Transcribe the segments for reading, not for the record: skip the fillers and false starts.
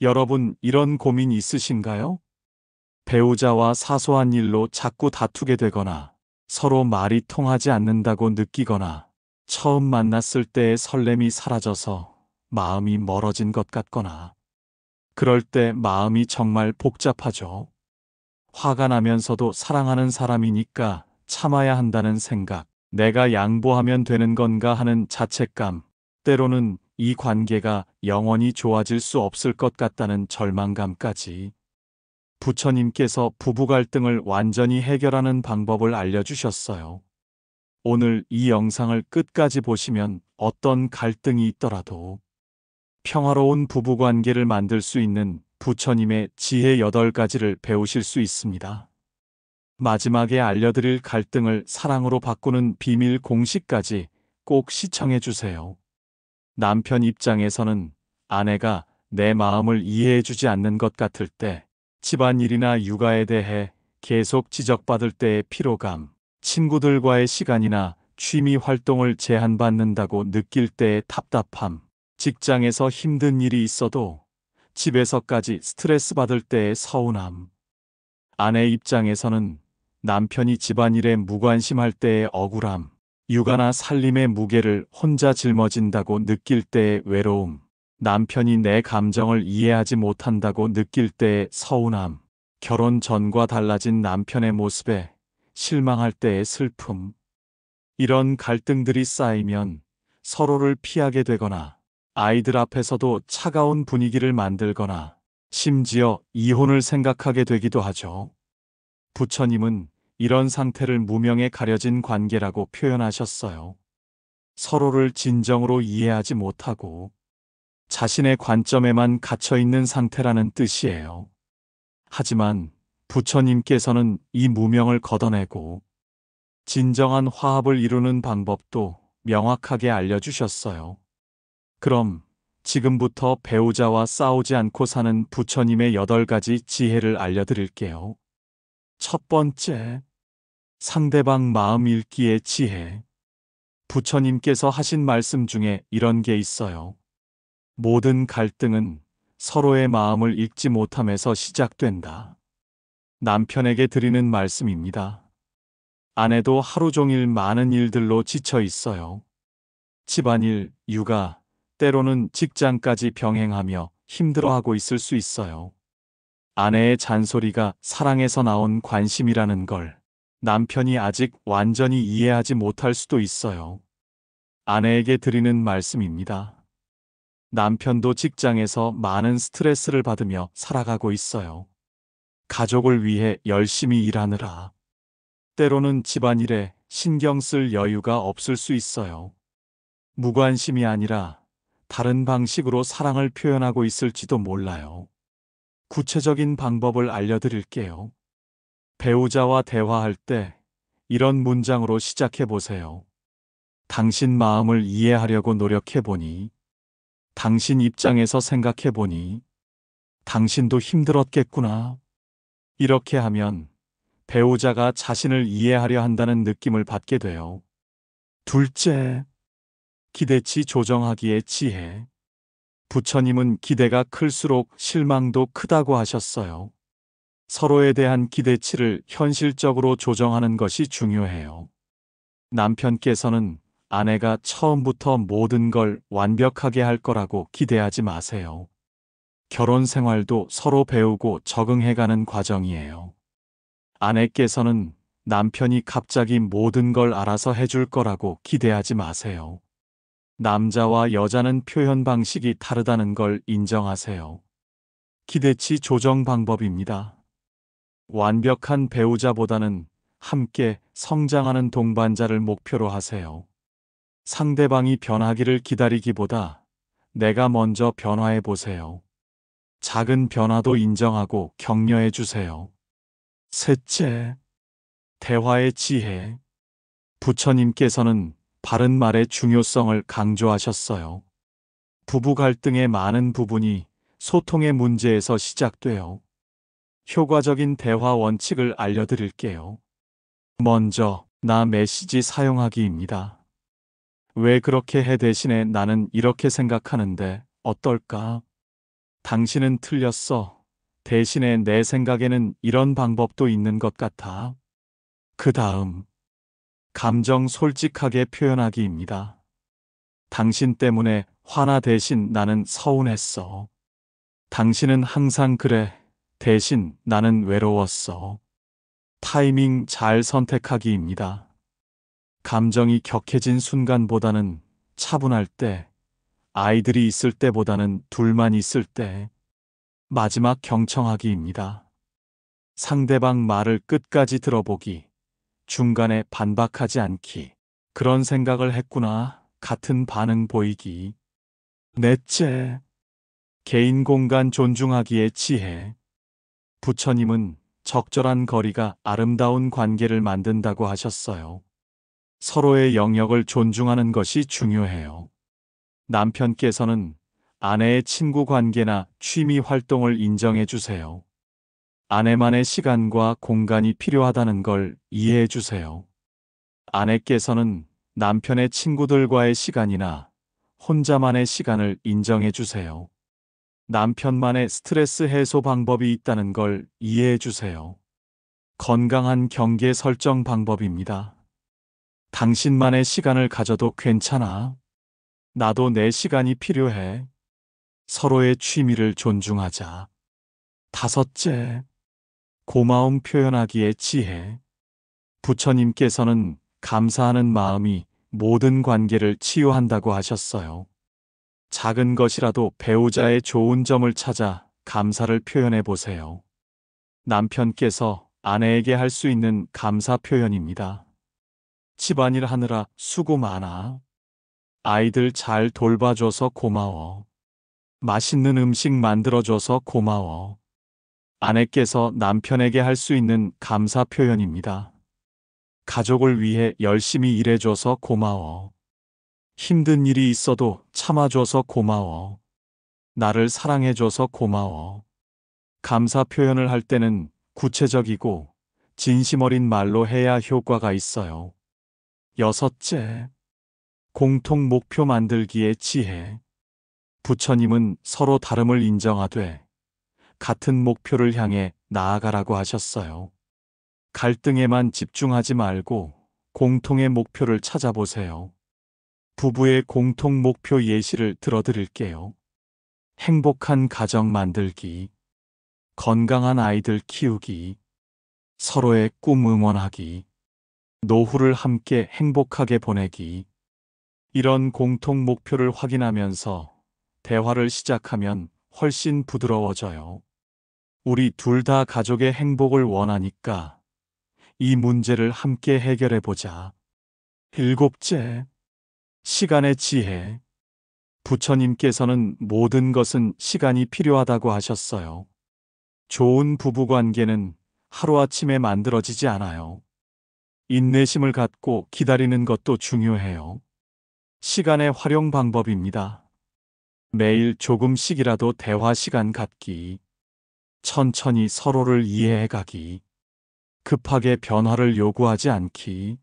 여러분, 이런 고민 있으신가요? 배우자와 사소한 일로 자꾸 다투게 되거나 서로 말이 통하지 않는다고 느끼거나 처음 만났을 때의 설렘이 사라져서 마음이 멀어진 것 같거나 그럴 때 마음이 정말 복잡하죠. 화가 나면서도 사랑하는 사람이니까 참아야 한다는 생각, 내가 양보하면 되는 건가 하는 자책감, 때로는 이 관계가 영원히 좋아질 수 없을 것 같다는 절망감까지. 부처님께서 부부 갈등을 완전히 해결하는 방법을 알려주셨어요. 오늘 이 영상을 끝까지 보시면 어떤 갈등이 있더라도 평화로운 부부 관계를 만들 수 있는 부처님의 지혜 8가지를 배우실 수 있습니다. 마지막에 알려드릴 갈등을 사랑으로 바꾸는 비밀 공식까지 꼭 시청해 주세요. 남편 입장에서는 아내가 내 마음을 이해해 주지 않는 것 같을 때, 집안일이나 육아에 대해 계속 지적받을 때의 피로감, 친구들과의 시간이나 취미 활동을 제한받는다고 느낄 때의 답답함, 직장에서 힘든 일이 있어도 집에서까지 스트레스 받을 때의 서운함, 아내 입장에서는 남편이 집안일에 무관심할 때의 억울함, 육아나 살림의 무게를 혼자 짊어진다고 느낄 때의 외로움, 남편이 내 감정을 이해하지 못한다고 느낄 때의 서운함, 결혼 전과 달라진 남편의 모습에 실망할 때의 슬픔. 이런 갈등들이 쌓이면 서로를 피하게 되거나 아이들 앞에서도 차가운 분위기를 만들거나 심지어 이혼을 생각하게 되기도 하죠. 부처님은 이런 상태를 무명에 가려진 관계라고 표현하셨어요. 서로를 진정으로 이해하지 못하고 자신의 관점에만 갇혀 있는 상태라는 뜻이에요. 하지만 부처님께서는 이 무명을 걷어내고 진정한 화합을 이루는 방법도 명확하게 알려주셨어요. 그럼 지금부터 배우자와 싸우지 않고 사는 부처님의 8가지 지혜를 알려드릴게요. 첫 번째, 상대방 마음 읽기의 지혜. 부처님께서 하신 말씀 중에 이런 게 있어요. 모든 갈등은 서로의 마음을 읽지 못함에서 시작된다. 남편에게 드리는 말씀입니다. 아내도 하루 종일 많은 일들로 지쳐 있어요. 집안일, 육아, 때로는 직장까지 병행하며 힘들어하고 있을 수 있어요. 아내의 잔소리가 사랑에서 나온 관심이라는 걸 남편이 아직 완전히 이해하지 못할 수도 있어요. 아내에게 드리는 말씀입니다. 남편도 직장에서 많은 스트레스를 받으며 살아가고 있어요. 가족을 위해 열심히 일하느라 때로는 집안일에 신경 쓸 여유가 없을 수 있어요. 무관심이 아니라 다른 방식으로 사랑을 표현하고 있을지도 몰라요. 구체적인 방법을 알려드릴게요. 배우자와 대화할 때 이런 문장으로 시작해 보세요. 당신 마음을 이해하려고 노력해 보니, 당신 입장에서 생각해 보니, 당신도 힘들었겠구나. 이렇게 하면 배우자가 자신을 이해하려 한다는 느낌을 받게 돼요. 둘째, 기대치 조정하기의 지혜. 부처님은 기대가 클수록 실망도 크다고 하셨어요. 서로에 대한 기대치를 현실적으로 조정하는 것이 중요해요. 남편께서는 아내가 처음부터 모든 걸 완벽하게 할 거라고 기대하지 마세요. 결혼 생활도 서로 배우고 적응해가는 과정이에요. 아내께서는 남편이 갑자기 모든 걸 알아서 해줄 거라고 기대하지 마세요. 남자와 여자는 표현 방식이 다르다는 걸 인정하세요. 기대치 조정 방법입니다. 완벽한 배우자보다는 함께 성장하는 동반자를 목표로 하세요. 상대방이 변하기를 기다리기보다 내가 먼저 변화해 보세요. 작은 변화도 인정하고 격려해 주세요. 셋째, 대화의 지혜. 부처님께서는 바른 말의 중요성을 강조하셨어요. 부부 갈등의 많은 부분이 소통의 문제에서 시작돼요. 효과적인 대화 원칙을 알려드릴게요. 먼저, 나 메시지 사용하기입니다. 왜 그렇게 해 대신에 나는 이렇게 생각하는데 어떨까? 당신은 틀렸어. 대신에 내 생각에는 이런 방법도 있는 것 같아. 그 다음, 감정 솔직하게 표현하기입니다. 당신 때문에 화나 대신 나는 서운했어. 당신은 항상 그래. 대신 나는 외로웠어. 타이밍 잘 선택하기입니다. 감정이 격해진 순간보다는 차분할 때, 아이들이 있을 때보다는 둘만 있을 때, 마지막 경청하기입니다. 상대방 말을 끝까지 들어보기, 중간에 반박하지 않기. 그런 생각을 했구나. 같은 반응 보이기. 넷째, 개인 공간 존중하기의 지혜. 부처님은 적절한 거리가 아름다운 관계를 만든다고 하셨어요. 서로의 영역을 존중하는 것이 중요해요. 남편께서는 아내의 친구 관계나 취미 활동을 인정해 주세요. 아내만의 시간과 공간이 필요하다는 걸 이해해 주세요. 아내께서는 남편의 친구들과의 시간이나 혼자만의 시간을 인정해 주세요. 남편만의 스트레스 해소 방법이 있다는 걸 이해해 주세요. 건강한 경계 설정 방법입니다. 당신만의 시간을 가져도 괜찮아. 나도 내 시간이 필요해. 서로의 취미를 존중하자. 다섯째, 고마움 표현하기의 지혜. 부처님께서는 감사하는 마음이 모든 관계를 치유한다고 하셨어요. 작은 것이라도 배우자의 좋은 점을 찾아 감사를 표현해 보세요. 남편께서 아내에게 할 수 있는 감사 표현입니다. 집안일 하느라 수고 많아. 아이들 잘 돌봐줘서 고마워. 맛있는 음식 만들어줘서 고마워. 아내께서 남편에게 할 수 있는 감사 표현입니다. 가족을 위해 열심히 일해줘서 고마워. 힘든 일이 있어도 참아줘서 고마워. 나를 사랑해줘서 고마워. 감사 표현을 할 때는 구체적이고 진심 어린 말로 해야 효과가 있어요. 여섯째, 공통 목표 만들기의 지혜. 부처님은 서로 다름을 인정하되 같은 목표를 향해 나아가라고 하셨어요. 갈등에만 집중하지 말고 공통의 목표를 찾아보세요. 부부의 공통 목표 예시를 들어드릴게요. 행복한 가정 만들기, 건강한 아이들 키우기, 서로의 꿈 응원하기, 노후를 함께 행복하게 보내기. 이런 공통 목표를 확인하면서 대화를 시작하면 훨씬 부드러워져요. 우리 둘 다 가족의 행복을 원하니까 이 문제를 함께 해결해 보자. 일곱째, 시간의 지혜. 부처님께서는 모든 것은 시간이 필요하다고 하셨어요. 좋은 부부관계는 하루아침에 만들어지지 않아요. 인내심을 갖고 기다리는 것도 중요해요. 시간의 활용 방법입니다. 매일 조금씩이라도 대화 시간 갖기, 천천히 서로를 이해해 가기, 급하게 변화를 요구하지 않기,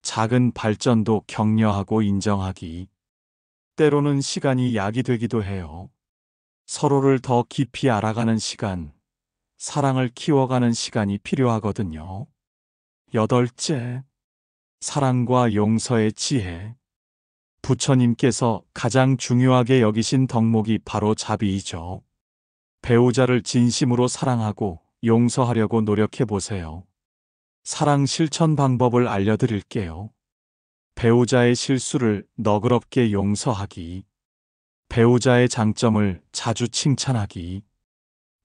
작은 발전도 격려하고 인정하기. 때로는 시간이 약이 되기도 해요. 서로를 더 깊이 알아가는 시간, 사랑을 키워가는 시간이 필요하거든요. 여덟째, 사랑과 용서의 지혜. 부처님께서 가장 중요하게 여기신 덕목이 바로 자비이죠. 배우자를 진심으로 사랑하고 용서하려고 노력해 보세요. 사랑 실천 방법을 알려드릴게요. 배우자의 실수를 너그럽게 용서하기, 배우자의 장점을 자주 칭찬하기,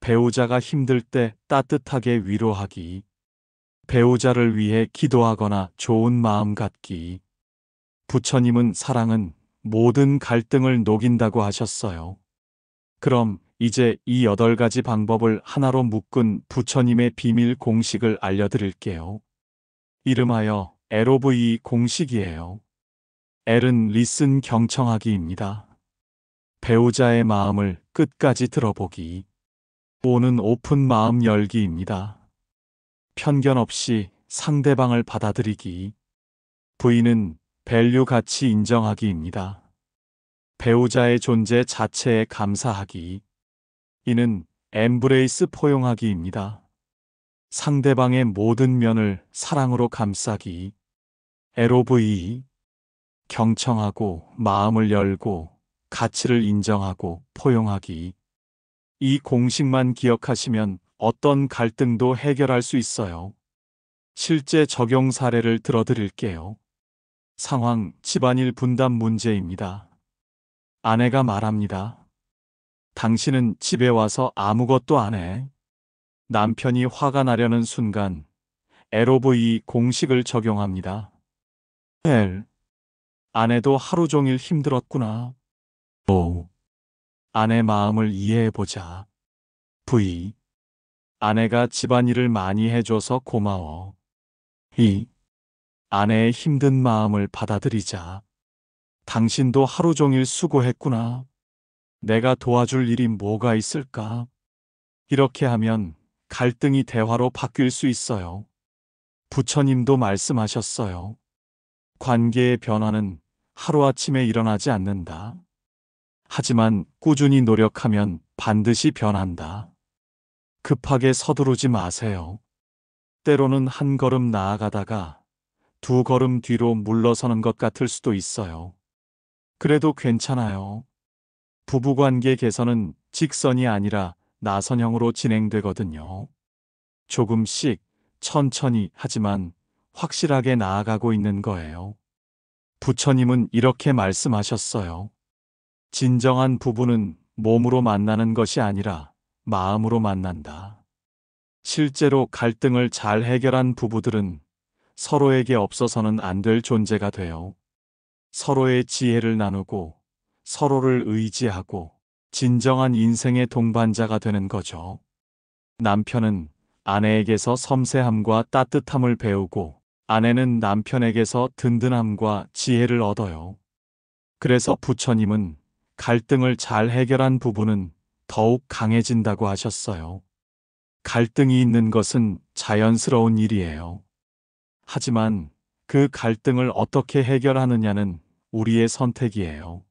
배우자가 힘들 때 따뜻하게 위로하기, 배우자를 위해 기도하거나 좋은 마음 갖기. 부처님은 사랑은 모든 갈등을 녹인다고 하셨어요. 그럼 이제 이 8가지 방법을 하나로 묶은 부처님의 비밀 공식을 알려드릴게요. 이름하여 LOVE 공식이에요. L은 리슨 경청하기입니다. 배우자의 마음을 끝까지 들어보기. O는 오픈 마음 열기입니다. 편견 없이 상대방을 받아들이기. V는 밸류 가치 인정하기입니다. 배우자의 존재 자체에 감사하기. 이는 엠브레이스 포용하기입니다. 상대방의 모든 면을 사랑으로 감싸기. LOVE. 경청하고 마음을 열고 가치를 인정하고 포용하기. 이 공식만 기억하시면 어떤 갈등도 해결할 수 있어요. 실제 적용 사례를 들어드릴게요. 상황: 집안일 분담 문제입니다. 아내가 말합니다. 당신은 집에 와서 아무것도 안 해. 남편이 화가 나려는 순간 LOVE 공식을 적용합니다. L. 아내도 하루 종일 힘들었구나. O. 아내 마음을 이해해보자. V. 아내가 집안일을 많이 해줘서 고마워. E. 아내의 힘든 마음을 받아들이자. 당신도 하루 종일 수고했구나. 내가 도와줄 일이 뭐가 있을까? 이렇게 하면 갈등이 대화로 바뀔 수 있어요. 부처님도 말씀하셨어요. 관계의 변화는 하루아침에 일어나지 않는다. 하지만 꾸준히 노력하면 반드시 변한다. 급하게 서두르지 마세요. 때로는 한 걸음 나아가다가 두 걸음 뒤로 물러서는 것 같을 수도 있어요. 그래도 괜찮아요. 부부관계 개선은 직선이 아니라 나선형으로 진행되거든요. 조금씩, 천천히, 하지만 확실하게 나아가고 있는 거예요. 부처님은 이렇게 말씀하셨어요. 진정한 부부는 몸으로 만나는 것이 아니라 마음으로 만난다. 실제로 갈등을 잘 해결한 부부들은 서로에게 없어서는 안 될 존재가 돼요. 서로의 지혜를 나누고 서로를 의지하고 진정한 인생의 동반자가 되는 거죠. 남편은 아내에게서 섬세함과 따뜻함을 배우고 아내는 남편에게서 든든함과 지혜를 얻어요. 그래서 부처님은 갈등을 잘 해결한 부부는 더욱 강해진다고 하셨어요. 갈등이 있는 것은 자연스러운 일이에요. 하지만 그 갈등을 어떻게 해결하느냐는 우리의 선택이에요.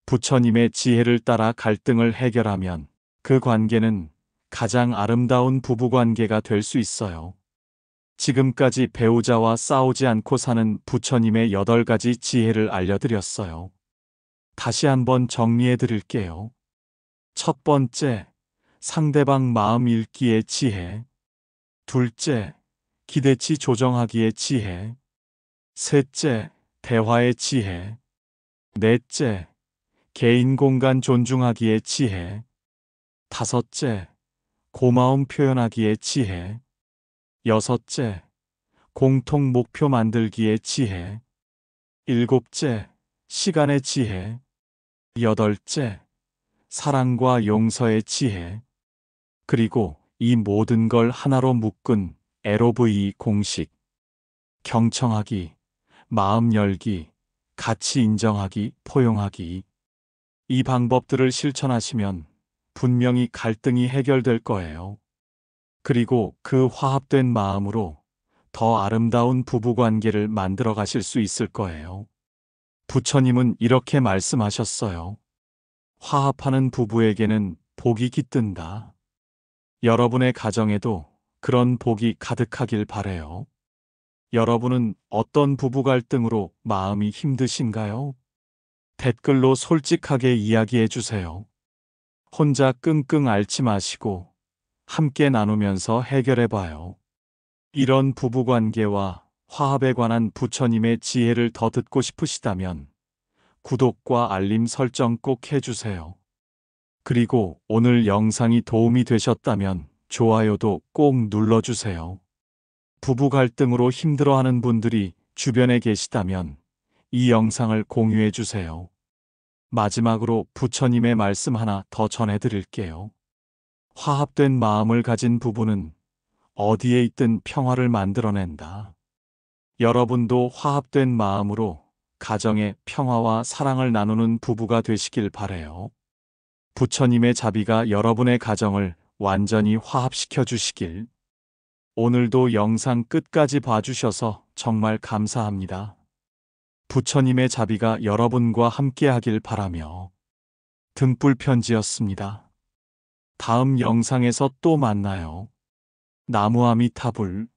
부처님의 지혜를 따라 갈등을 해결하면 그 관계는 가장 아름다운 부부관계가 될 수 있어요. 지금까지 배우자와 싸우지 않고 사는 부처님의 8가지 지혜를 알려드렸어요. 다시 한번 정리해 드릴게요. 첫 번째, 상대방 마음 읽기의 지혜. 둘째, 기대치 조정하기의 지혜. 셋째, 대화의 지혜. 넷째, 개인 공간 존중하기의 지혜. 다섯째, 고마움 표현하기의 지혜. 여섯째, 공통 목표 만들기의 지혜. 일곱째, 시간의 지혜. 여덟째, 사랑과 용서의 지혜. 그리고 이 모든 걸 하나로 묶은 LOVE 공식. 경청하기, 마음 열기, 가치 인정하기, 포용하기. 이 방법들을 실천하시면 분명히 갈등이 해결될 거예요. 그리고 그 화합된 마음으로 더 아름다운 부부관계를 만들어 가실 수 있을 거예요. 부처님은 이렇게 말씀하셨어요. 화합하는 부부에게는 복이 깃든다. 여러분의 가정에도 그런 복이 가득하길 바래요. 여러분은 어떤 부부 갈등으로 마음이 힘드신가요? 댓글로 솔직하게 이야기해 주세요. 혼자 끙끙 앓지 마시고 함께 나누면서 해결해 봐요. 이런 부부관계와 화합에 관한 부처님의 지혜를 더 듣고 싶으시다면 구독과 알림 설정 꼭 해주세요. 그리고 오늘 영상이 도움이 되셨다면 좋아요도 꼭 눌러주세요. 부부 갈등으로 힘들어하는 분들이 주변에 계시다면 이 영상을 공유해 주세요. 마지막으로 부처님의 말씀 하나 더 전해드릴게요. 화합된 마음을 가진 부부는 어디에 있든 평화를 만들어낸다. 여러분도 화합된 마음으로 가정의 평화와 사랑을 나누는 부부가 되시길 바래요. 부처님의 자비가 여러분의 가정을 완전히 화합시켜 주시길. 오늘도 영상 끝까지 봐주셔서 정말 감사합니다. 부처님의 자비가 여러분과 함께 하길 바라며 등불 편지였습니다. 다음 영상에서 또 만나요. 나무아미타불.